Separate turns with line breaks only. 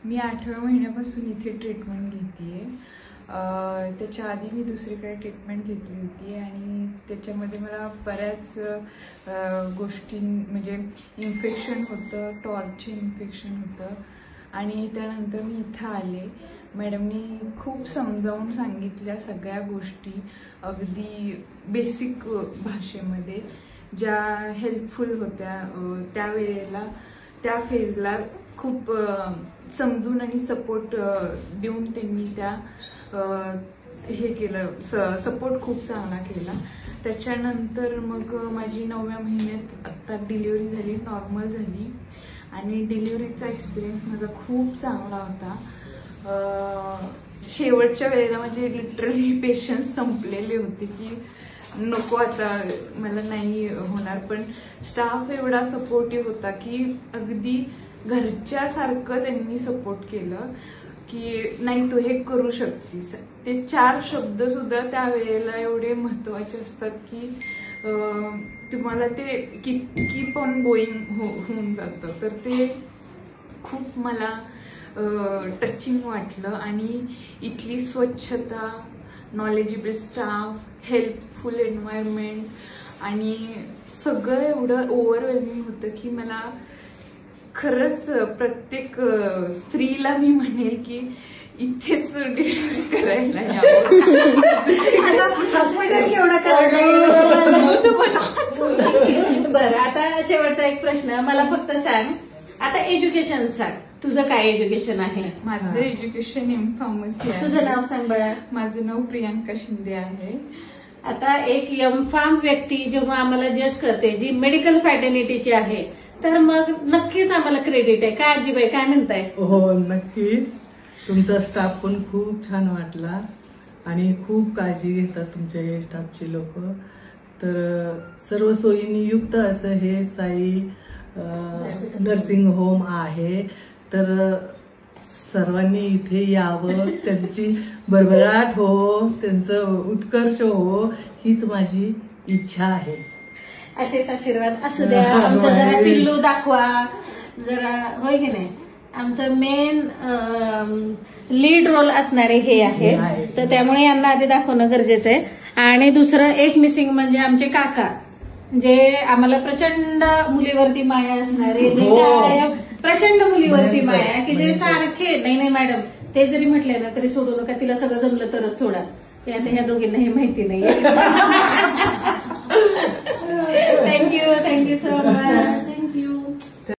मी 8व्या महिन्यापासून इथे ट्रीटमेंट घेतेय. त्याच्या आधी मी दुसरीकडे ट्रीटमेंट घेतली होती आणि त्याच्यामध्ये मला बऱ्याच गोष्टी म्हणजे इन्फेक्शन होतं, टॉर्चचे इन्फेक्शन होतं आणि त्यानंतर मी इथं आले. मॅडमनी खूप समजावून सांगितल्या सगळ्या गोष्टी, अगदी बेसिक भाषेमध्ये, ज्या हेल्पफुल होत्या. त्यावेळेला त्या फेजला खूप समजून आणि सपोर्ट देऊन त्यांनी त्या हे केलं, सपोर्ट खूप चांगला केला. त्याच्यानंतर मग माझी 9व्या महिन्यात आत्ता डिलिव्हरी झाली, नॉर्मल झाली आणि डिलिव्हरीचा एक्सपिरियन्स माझा खूप चांगला होता. शेवटच्या वेळेला म्हणजे लिटरली पेशन्स संपलेले होते की नको आता मला नाही होणार, पण स्टाफ एवढा सपोर्टिव्ह होता की अगदी घरच्यासारखं त्यांनी सपोर्ट केलं की नाही तू हे करू शकतीस. ते 4 शब्द सुद्धा त्यावेळेला एवढे महत्वाचे असतात की तुम्हाला ते कीप ऑन गोईंग होऊन जातं. तर ते खूप मला टचिंग वाटलं आणि इथली स्वच्छता, नॉलेजेबल स्टाफ, हेल्पफुल एन्व्हायरमेंट आणि सगळं एवढं ओव्हरवेल्मिंग होतं की मला खरंच प्रत्येक स्त्रीला मी म्हणेल की इथेच डिलिव्हरी करायला यावं.
बरं, आता शेवटचा एक प्रश्न मला फक्त सांग, आता एज्युकेशन सांग, तुझं काय एज्युकेशन आहे?
माझं एज्युकेशन एम.फार्मसी आहे.
तुझं नाव सांग बाळा.
माझं नाव प्रियांका शिंदे आहे.
आता एक एम.फार्म व्यक्ती जेव्हा आम्हाला जज करते, जी मेडिकल फॅटर्निटीची आहे, तर मग नक्कीच आम्हाला क्रेडिट आहे. काय आजीबाई काय म्हणताय?
हो नक्कीच. तुमचा स्टाफ पण खूप छान वाटला आणि खूप काळजी घेतात तुमचे स्टाफचे लोक. तर सर्व सोयींनी युक्त असं हे साई नर्सिंग होम आहे. तर सर्वांनी इथे यावं, त्यांची भरभराट हो, त्यांचं उत्कर्ष हो, हीच माझी इच्छा आहे.
असेच आशीर्वाद असू द्या. आमचं जरा पिल्लू दाखवा जरा, होय की नाही? आमचं मेन लीड रोल असणारे हे आहे, तर त्यामुळे यांना आधी दाखवणं गरजेचं आहे. आणि दुसरं एक मिसिंग म्हणजे आमचे काका, जे आम्हाला प्रचंड मुलीवरती माया असणारे, प्रचंड मुलीवरती माया, की जे सारखे नाही मॅडम ते जरी म्हटले ना तरी सोडू नका, तिला सगळं जमलं तरच सोडा. ते आता ह्या दोघींना हे माहिती नाहीये. Thank you so much.